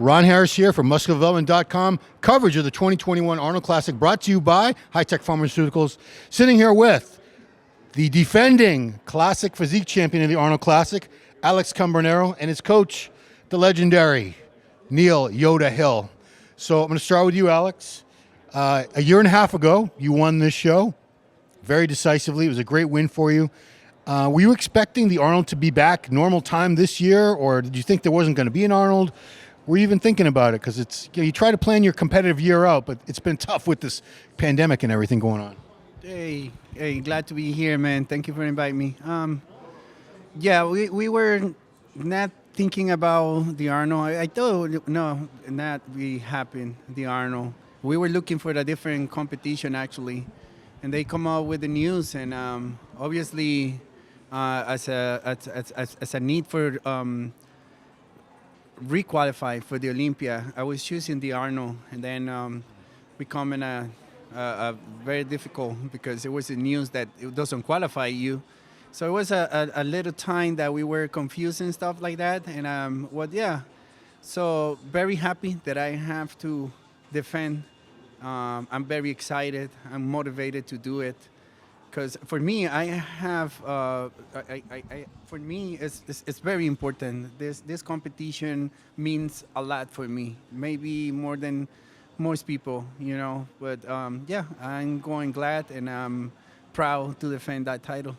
Ron Harris here from musculardevelopment.com. Coverage of the 2021 Arnold Classic brought to you by High-Tech Pharmaceuticals. Sitting here with the defending Classic Physique champion of the Arnold Classic, Alex Cambronero, and his coach, the legendary Neil Yoda Hill. So I'm going to start with you, Alex. A year and a half ago, you won this show very decisively. It was a great win for you. Were you expecting the Arnold to be back normal time this year, or did you think there wasn't going to be an Arnold? Were you even thinking about it? Because it's you try to plan your competitive year out, but it's been tough with this pandemic and everything going on. Hey, glad to be here, man. Thank you for inviting me. We were not thinking about the Arnold. I thought, no, not really happened, the Arnold. We were looking for a different competition, actually. And they come out with the news, and obviously, as a need for requalify for the Olympia, I was choosing the Arnold, and then becoming a very difficult because it was the news that it doesn't qualify you. So it was a little time that we were confused and stuff like that, and so very happy that I have to defend. I'm very excited. I'm motivated to do it, because for me, for me, it's very important. This competition means a lot for me, maybe more than most people, you know. But I'm going glad, and I'm proud to defend that title.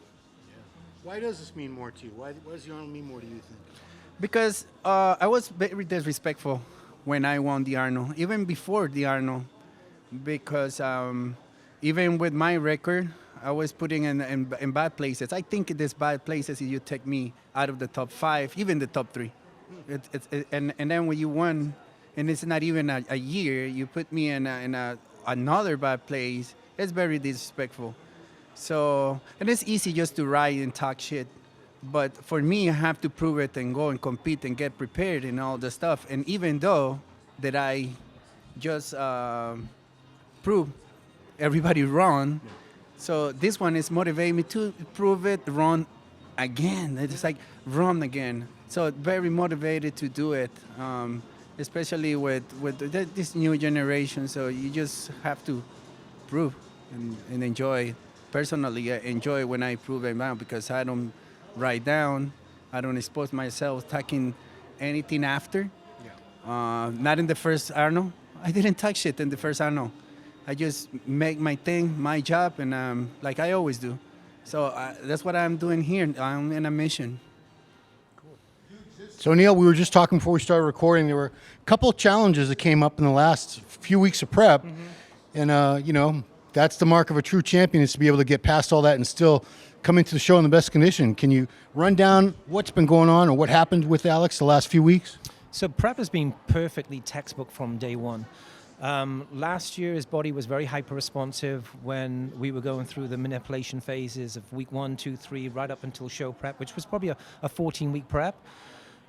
Why does this mean more to you? Why does the Arnold mean more to you, think? Because I was very disrespectful when I won the Arnold, even before the Arnold. Because even with my record, I was putting in bad places. I think it is bad places if you take me out of the top 5, even the top 3. And then when you won, and it's not even a year, you put me in another bad place. It's very disrespectful. So, and it's easy just to write and talk shit. But for me, I have to prove it and go and compete and get prepared and all the stuff. And even though that I just prove everybody wrong. So this one is motivating me to prove it wrong again. It's like wrong again. So very motivated to do it, especially with this new generation. So you just have to prove and enjoy. Personally, I enjoy when I prove it now, because I don't write down. I don't expose myself talking anything after. Not in the first Arnold. I didn't talk shit in the first Arnold. I just make my thing, my job, and like I always do. So that's what I'm doing here. I'm in a mission. Cool. So Neil, we were just talking before we started recording. There were a couple of challenges that came up in the last few weeks of prep, and that's the mark of a true champion, is to be able to get past all that and still come into the show in the best condition. Can you run down what's been going on or what happened with Alex the last few weeks? So prep has been perfectly textbook from day one. Last year, his body was very hyper-responsive when we were going through the manipulation phases of week 1, 2, 3, right up until show prep, which was probably a 14-week prep.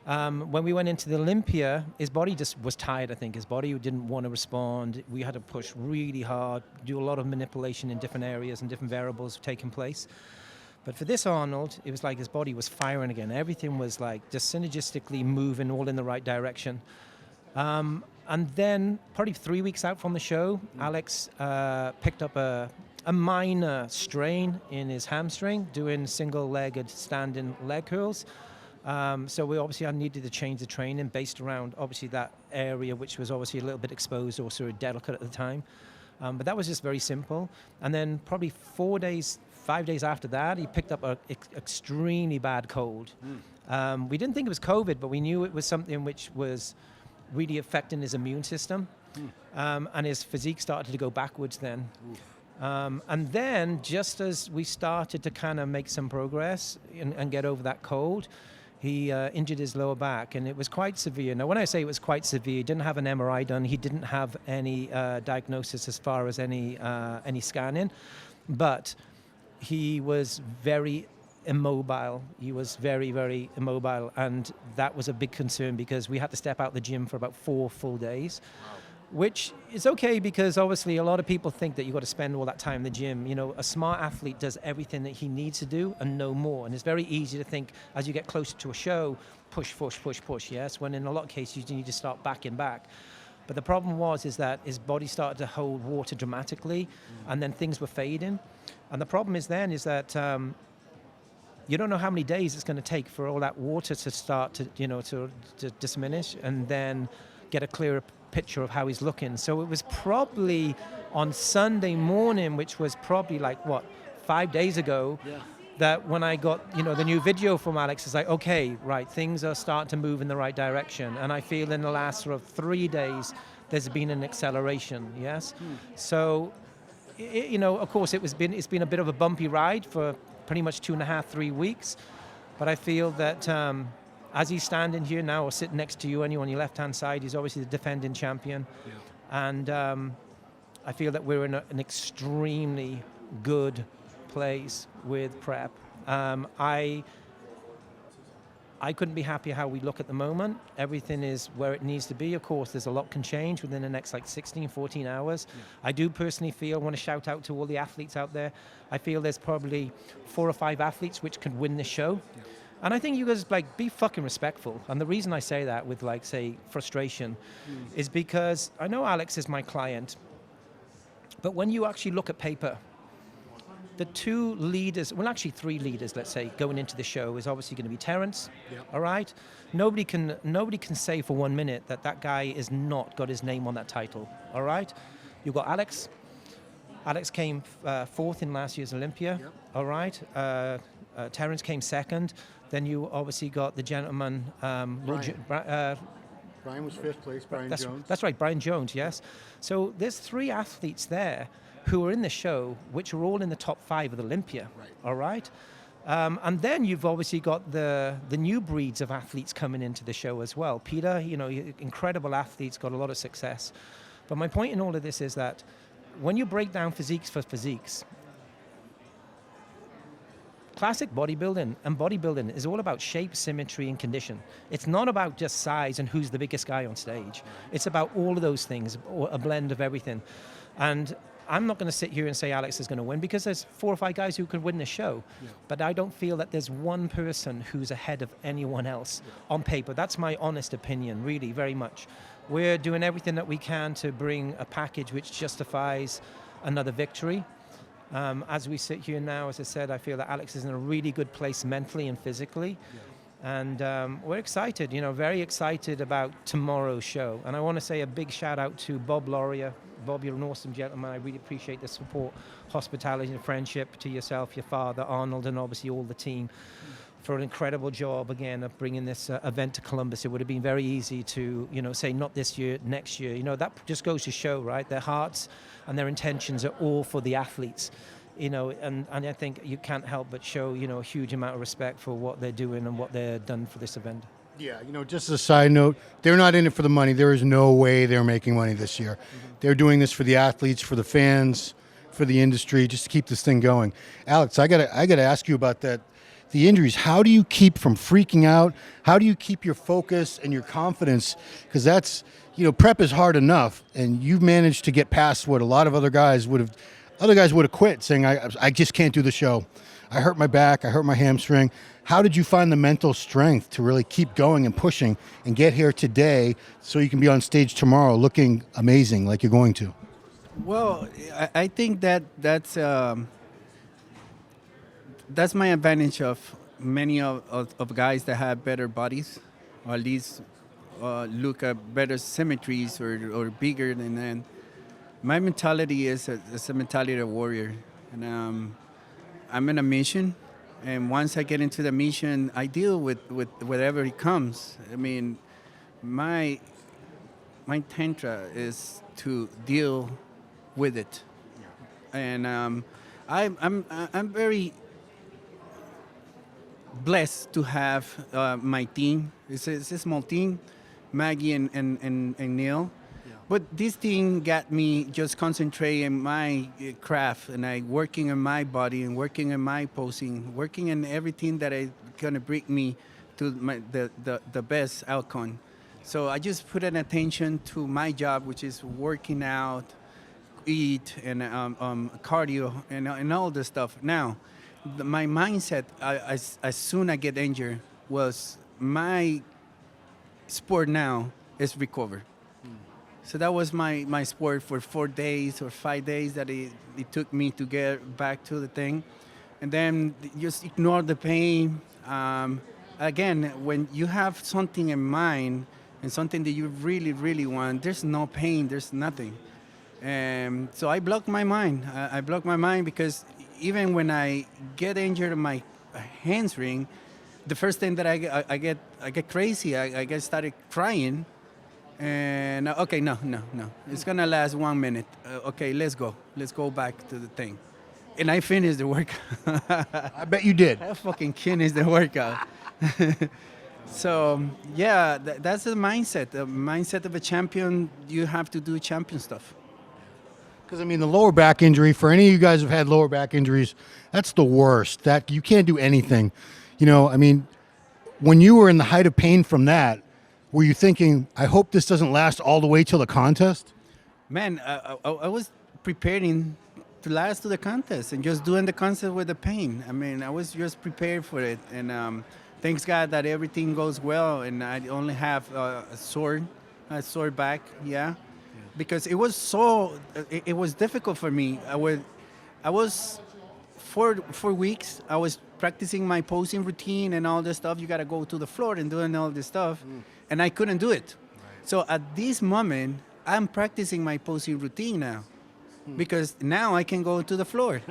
When we went into the Olympia, his body just was tired, I think. His body didn't want to respond. We had to push really hard, do a lot of manipulation in different areas and different variables taking place. But for this Arnold, it was like his body was firing again. Everything was like just synergistically moving all in the right direction. And then, probably 3 weeks out from the show, Alex picked up a minor strain in his hamstring doing single-legged standing leg curls. So we obviously needed to change the training based around, obviously, that area, which was obviously a little bit exposed or sort of delicate at the time. But that was just very simple. And then probably 5 days after that, he picked up an extremely bad cold. We didn't think it was COVID, but we knew it was something which was really affecting his immune system, and his physique started to go backwards then. And then, just as we started to kind of make some progress and get over that cold, he injured his lower back, and it was quite severe. Now, when I say it was quite severe, he didn't have an MRI done, he didn't have any diagnosis as far as any scanning, but he was very immobile. He was very, very immobile, and that was a big concern because we had to step out the gym for about 4 full days. which is okay because obviously a lot of people think that you've got to spend all that time in the gym. You know, a smart athlete does everything that he needs to do and no more. And it's very easy to think as you get closer to a show, push, push, push, push, yes, when in a lot of cases you need to start backing back. But the problem is that his body started to hold water dramatically and then things were fading. And the problem is that you don't know how many days it's going to take for all that water to start to, to diminish and then get a clearer picture of how he's looking. So it was probably on Sunday morning, which was probably 5 days ago, that when I got, the new video from Alex, it's like, okay, right, things are starting to move in the right direction. And I feel in the last sort of 3 days, there's been an acceleration, yes? So, of course, it's been a bit of a bumpy ride for pretty much 2.5, 3 weeks. But I feel that as he's standing here now or sitting next to you on your left-hand side, he's obviously the defending champion. Yeah. And I feel that we're in an extremely good place with prep. I couldn't be happier how we look at the moment. Everything is where it needs to be. Of course, there's a lot can change within the next 16, 14 hours. Yeah. I do personally feel, I want to shout out to all the athletes out there, I feel there's probably 4 or 5 athletes which could win the show. Yeah. And I think you guys be fucking respectful. And the reason I say that with say frustration is because I know Alex is my client, but when you actually look at paper, the 2 leaders, well actually 3 leaders, let's say, going into the show is obviously going to be Terence, all right? Nobody can say for 1 minute that guy is not got his name on that title, all right? You've got Alex. Alex came 4th in last year's Olympia, all right? Terence came 2nd. Then you obviously got the gentleman, Brian was 5th place, Brian Jones. That's right, Brian Jones, yes. So there's 3 athletes there who are in the show, which are all in the top 5 of the Olympia, all right? And then you've obviously got the new breeds of athletes coming into the show as well. Peter, incredible athletes, got a lot of success. But my point in all of this is that when you break down physiques for physiques, classic bodybuilding is all about shape, symmetry, and condition. It's not about just size and who's the biggest guy on stage. It's about all of those things, or a blend of everything. And I'm not going to sit here and say Alex is going to win because there's 4 or 5 guys who could win the show. Yeah. But I don't feel that there's one person who's ahead of anyone else on paper. That's my honest opinion, really, very much. We're doing everything that we can to bring a package which justifies another victory. As we sit here now, as I said, I feel that Alex is in a really good place mentally and physically. Yeah. And we're excited, very excited about tomorrow's show. And I want to say a big shout out to Bob Laurier. Bob, you're an awesome gentleman. I really appreciate the support, hospitality and friendship to yourself, your father, Arnold, and obviously all the team for an incredible job, again, of bringing this event to Columbus. It would have been very easy to, say not this year, next year. That just goes to show, right? Their hearts and their intentions are all for the athletes. And I think you can't help but show, a huge amount of respect for what they're doing and what they've done for this event. Yeah, just as a side note, they're not in it for the money. There is no way they're making money this year. Mm-hmm. They're doing this for the athletes, for the fans, for the industry, just to keep this thing going. Alex, I gotta ask you about that. The injuries, how do you keep from freaking out? How do you keep your focus and your confidence? Because that's, prep is hard enough, and you've managed to get past what a lot of other guys would have quit, saying, I just can't do the show. I hurt my back, I hurt my hamstring. How did you find the mental strength to really keep going and pushing and get here today so you can be on stage tomorrow looking amazing like you're going to? Well, I think that's my advantage of many of guys that have better bodies, or at least look at better symmetries or bigger than that. My mentality is a mentality of a warrior, and I'm in a mission, and once I get into the mission, I deal with whatever it comes. I mean, my tantra is to deal with it, and I'm very blessed to have my team. It's a small team, Maggie and Neil. But this thing got me just concentrating my craft, and I working on my body and working on my posing, working on everything that is gonna bring me to the best outcome. So I just put an attention to my job, which is working out, eat, and cardio, and all this stuff. Now, my mindset, as soon I get injured, was my sport now is recover. So that was my sport for 4 days or 5 days that it took me to get back to the thing. And then just ignore the pain. Again, when you have something in mind and something that you really, really want, there's no pain, there's nothing. So I block my mind. I block my mind because even when I get injured in my hamstring, the first thing that I get crazy. I get started crying. And okay, no. It's gonna last 1 minute. Okay, let's go. Let's go back to the thing. And I finished the workout. I bet you did. I fucking finished the workout. So yeah, that's the mindset. The mindset of a champion. You have to do champion stuff. Because I mean, the lower back injury, for any of you guys who've had lower back injuries, that's the worst. That you can't do anything. You know, I mean, when you were in the height of pain from that, were you thinking, I hope this doesn't last all the way till the contest? Man, I was preparing to last to the contest and just doing the contest with the pain. I mean, I was just prepared for it. And thanks God that everything goes well and I only have a sore back, yeah. Because it was it was difficult for me. I was 4 weeks, I was practicing my posing routine and all this stuff. You got to go to the floor and doing all this stuff. And I couldn't do it. Right. So at this moment, I'm practicing my posing routine now. Because now I can go to the floor.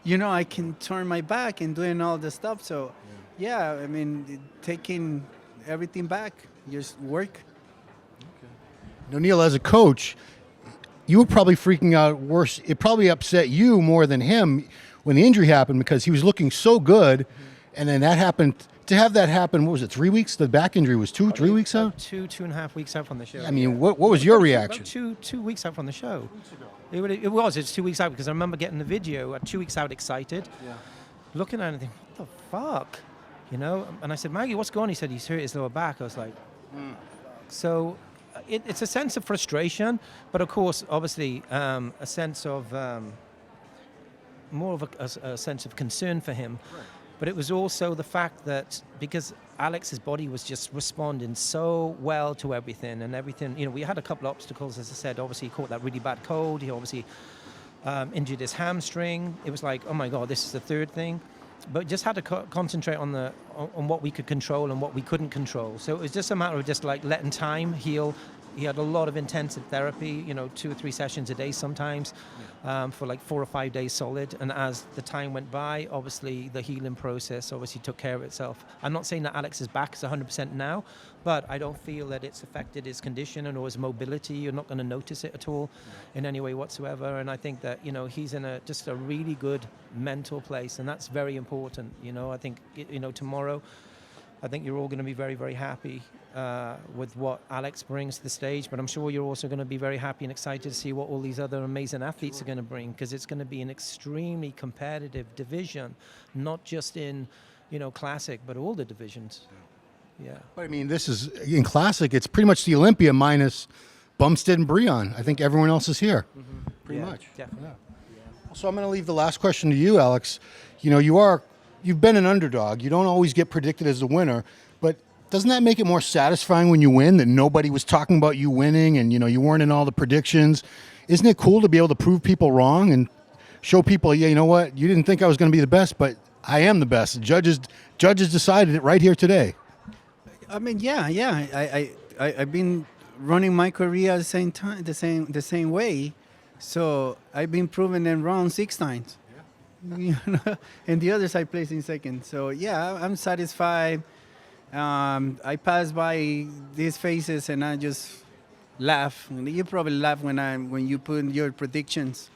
You know, I can turn my back and doing all the stuff. So, yeah, I mean, taking everything back, just work. Now, Neil, as a coach, you were probably freaking out worse. It probably upset you more than him when the injury happened because he was looking so good. And then that happened. To have that happen, what was it, 3 weeks? The back injury was 3 weeks out? 2.5 weeks out from the show. I mean, what was your reaction? About 2 weeks out from the show. It's 2 weeks out because I remember getting the video at 2 weeks out excited, looking at it and thinking, what the fuck? You know? And I said, Maggie, what's going on? He said, he's hurt his lower back. I was like, So it's a sense of frustration, but of course, obviously, a sense of, more of a sense of concern for him. Right. But it was also the fact that because Alex's body was just responding so well to everything and everything, you know, we had a couple of obstacles, as I said. Obviously, he caught that really bad cold. He obviously injured his hamstring. It was like, oh my God, this is the third thing. But just had to concentrate on what we could control and what we couldn't control. So it was just a matter of just like letting time heal. He had a lot of intensive therapy, you know, 2 or 3 sessions a day sometimes, for like 4 or 5 days solid. And as the time went by, obviously the healing process obviously took care of itself. I'm not saying that Alex's back is 100% now, but I don't feel that it's affected his condition or his mobility. You're not going to notice it at all in any way whatsoever. And I think that, you know, he's in just a really good mental place, and that's very important. You know, I think, you know, tomorrow, I think you're all going to be very, very happy with what Alex brings to the stage, but I'm sure you're also going to be very happy and excited to see what all these other amazing athletes are going to bring, because it's going to be an extremely competitive division, not just in, you know, classic, but all the divisions. Yeah. But I mean, this is in classic. It's pretty much the Olympia minus Bumstead and Breon. I think everyone else is here. Pretty much. Definitely. Yeah. So I'm going to leave the last question to you, Alex. You know, you've been an underdog. You don't always get predicted as the winner, but doesn't that make it more satisfying when you win, that nobody was talking about you winning and, you know, you weren't in all the predictions? Isn't it cool to be able to prove people wrong and show people, yeah, you know what, you didn't think I was going to be the best, but I am the best. The judges decided it right here today. I mean, yeah. I've been running my career at the same time, the same way. So I've been proven them wrong 6 times. Yeah. You know? And the others I placed in second. So yeah, I'm satisfied. I pass by these faces and I just laugh. And you probably laugh when you put in your predictions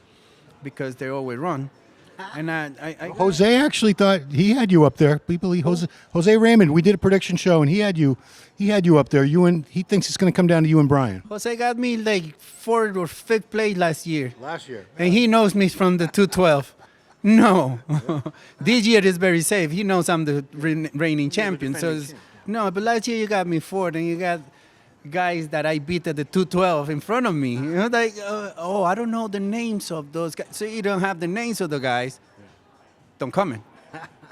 because they're always wrong. And Jose actually thought he had you up there. We believe Jose Raymond. We did a prediction show and he had you up there. He thinks it's going to come down to you and Brian. Jose got me like 4th or 5th place last year. Yeah. And he knows me from the 212. No, this year is very safe. He knows I'm the reigning champion. So No, but last year you got me fourth, and you got guys that I beat at the 212 in front of me. You know, like, oh, I don't know the names of those guys. So you don't have the names of the guys. Don't come in.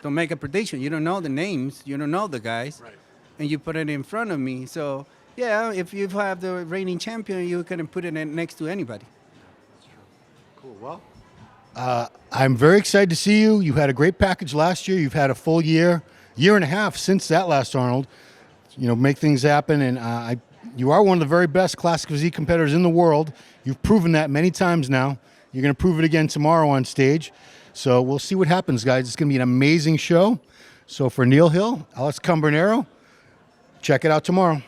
Don't make a prediction. You don't know the names. You don't know the guys. Right. And you put it in front of me. So, yeah, if you have the reigning champion, you can put it in next to anybody. Cool. Well, I'm very excited to see you. You had a great package last year. You've had a full year and a half since that last Arnold. You know, make things happen. And you are one of the very best classic physique competitors in the world. You've proven that many times now. You're going to prove it again tomorrow on stage. So we'll see what happens, guys. It's going to be an amazing show. So for Neil Hill, Alex Cambronero, check it out tomorrow.